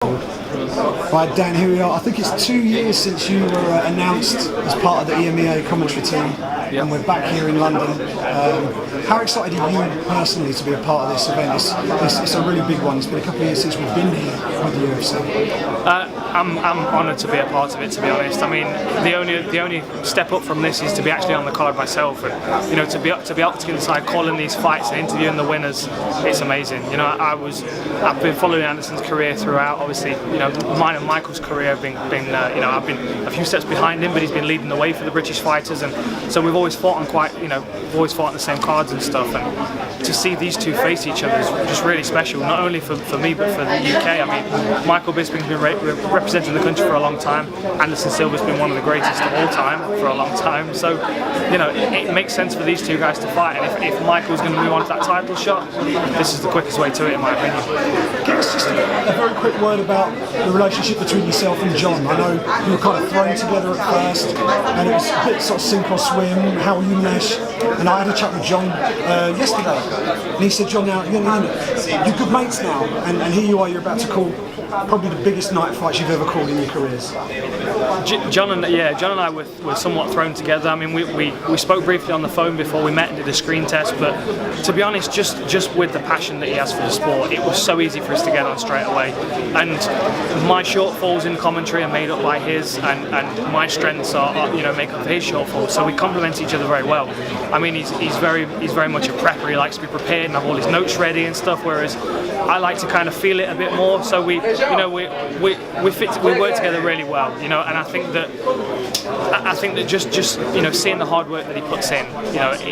Right, Dan, here we are. I think it's 2 years since you were announced as part of the EMEA commentary team, and we're back here in London. How excited are you personally to be a part of this event? It's a really big one. It's been a couple of years since we've been here with the UFC. I'm honoured to be a part of it, to be honest. I mean, the only step up from this is to be actually on the card myself, and to be Octagon side, calling these fights and interviewing the winners. It's amazing. I've been following Anderson's career throughout. Obviously, mine and Michael's career have been I've been a few steps behind him, but he's been leading the way for the British fighters, and so we've always fought on we've always fought on the same cards and stuff. And to see these two face each other is just really special, not only for me but for the UK. I mean, Michael Bisping's been representing the country for a long time. Anderson Silva's been one of the greatest of all time for a long time. So, it makes sense for these two guys to fight. And if Michael's going to move on to that title shot, this is the quickest way to it, in my opinion. Give us just a very quick word about the relationship between yourself and John. I know you were kind of thrown together at first, and it was a bit sort of sink or swim. How will you mesh? And I had a chat with John yesterday, and he said, John, now you're good mates now, and here you are. You're about to call probably the biggest night fights you've ever called in your careers. John and I were somewhat thrown together. I mean, we spoke briefly on the phone before we met and did a screen test, but to be honest, just with the passion that he has for the sport, it was so easy for us to get on straight away. And my shortfalls in commentary are made up by his, and my strengths are make up for his shortfalls. So we complement each other very well. I mean, he's very much a prepper. He likes to be prepared and have all his notes ready and stuff, whereas I like to kind of feel it a bit more. So we work together really well, and I think that just seeing the hard work that he puts in,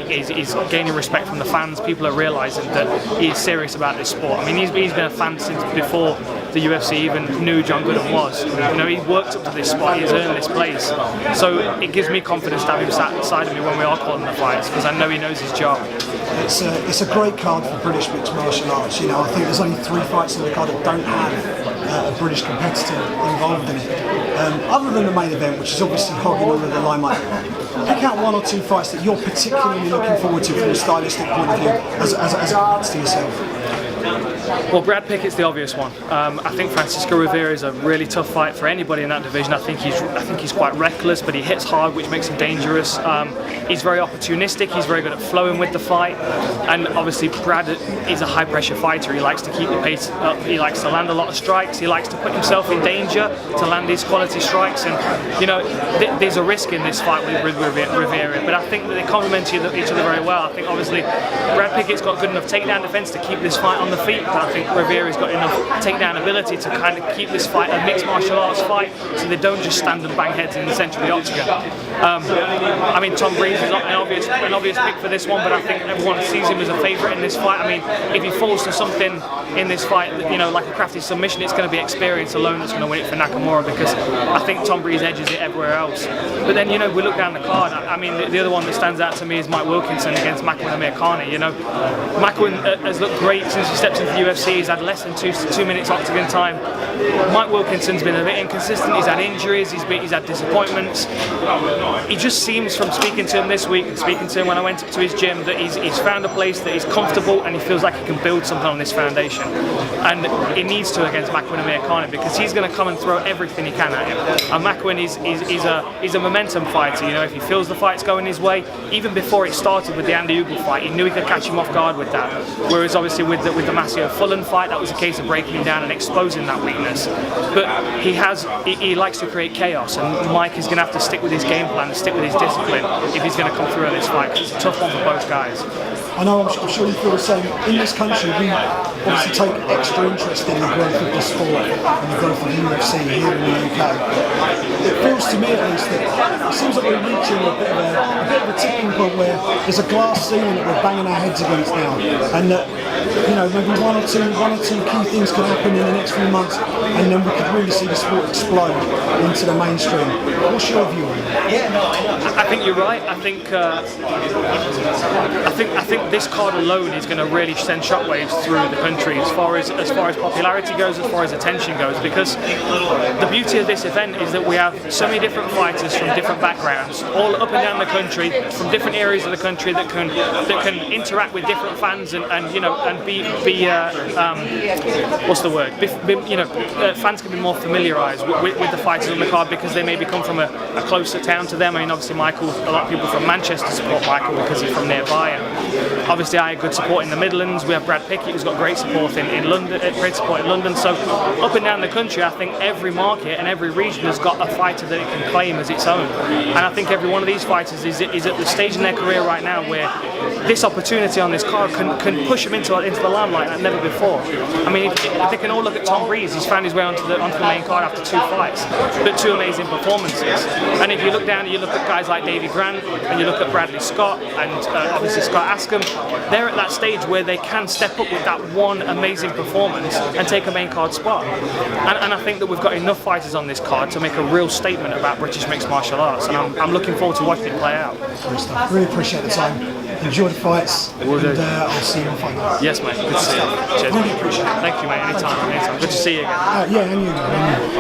he's gaining respect from the fans. People are realising that he is serious about this sport. I mean, he's been a fan since before the UFC even knew John Gooden was. He's worked up to this spot, he's earned this place. So it gives me confidence to have him sat beside of me when we are calling the fights, because I know he knows his job. It's a great card for British mixed martial arts. I think there's only 3 fights in the card that don't have a British competitor involved in it. Other than the main event, which is obviously hogging all of the limelight, pick out 1 or 2 fights that you're particularly looking forward to from a stylistic point of view as a competitor yourself. Well, Brad Pickett's the obvious one. I think Francisco Rivera is a really tough fight for anybody in that division. I think he's quite reckless, but he hits hard, which makes him dangerous. He's very opportunistic. He's very good at flowing with the fight, and obviously Brad is a high-pressure fighter. He likes to keep the pace up. He likes to land a lot of strikes. He likes to put himself in danger to land his quality strikes. And there's a risk in this fight with Rivera, but I think that they complement each other very well. I think obviously Brad Pickett's got good enough takedown defense to keep this fight on the feet. I think Rivera's got enough takedown ability to kind of keep this fight a mixed martial arts fight, so they don't just stand and bang heads in the centre of the octagon. I mean, Tom Breeze is not an obvious pick for this one, but I think everyone sees him as a favourite in this fight. I mean, if he falls to something in this fight, like a crafty submission, it's going to be experience alone that's going to win it for Nakamura, because I think Tom Breeze edges it everywhere else. But then, we look down the card. I mean, the other one that stands out to me is Mike Wilkinson against Makwan Amirkhani. Makwan has looked great since he stepped into the UFC. He's had less than two minutes octagon time. Mike Wilkinson's been a bit inconsistent. He's had injuries. He's had disappointments. He just seems, from speaking to him this week and speaking to him when I went up to his gym, that he's found a place that he's comfortable and he feels like he can build something on this foundation. And he needs to against Makwan Amirkhani, because he's going to come and throw everything he can at him. And Makwan is a momentum fighter. If he feels the fight's going his way, even before it started with the Andy Ugle fight, he knew he could catch him off guard with that. Whereas obviously with the Masio Fullen fight, that was a case of breaking him down and exposing that weakness. But he likes to create chaos, and Mike is going to have to stick with his game plan, stick with his discipline if he's going to come through in this fight, because it's a tough one for both guys. I know, I'm sure you feel the same. In this country, we obviously take extra interest in the growth of the sport and the growth of the UFC here in the UK. It feels to me, at least, that it seems like we're reaching a bit of a tipping point where there's a glass ceiling that we're banging our heads against now, and that maybe one or two key things could happen in the next few months, and then we could really see the sport explode into the mainstream. What's your view on that? I think you're right. I think this card alone is going to really send shockwaves through the country as far as popularity goes, as far as attention goes, because the beauty of this event is that we have so many different fighters from different backgrounds, all up and down the country, from different areas of the country that can interact with different fans and be what's the word? Fans can be more familiarised with the fighters on the card because they maybe come from a closer town to them. I mean, obviously Michael, a lot of people from Manchester support Michael because he's from nearby, and obviously I had good support in the Midlands. We have Brad Pickett, who's got great support in London, great support in London. So up and down the country, I think every market and every region has got a fighter that it can claim as its own. And I think every one of these fighters is at the stage in their career right now where this opportunity on this card can push them into the limelight like never before. I mean, if they can all look at Tom Breeze, he's found his way onto the main card after 2 fights, but 2 amazing performances. And if you look down and you look at guys like Davey Grant and you look at Bradley Scott and obviously Scott Askham, they're at that stage where they can step up with that one amazing performance and take a main card spot. And I think that we've got enough fighters on this card to make a real statement about British mixed martial arts, and I'm looking forward to watching it play out. Really appreciate the time. Enjoy the fights. Will do. I'll see you in fight night. Yes, mate. Good to see you. Cheers. Really appreciate it. Thank you, mate. Anytime. Good to see you again. Yeah, and you.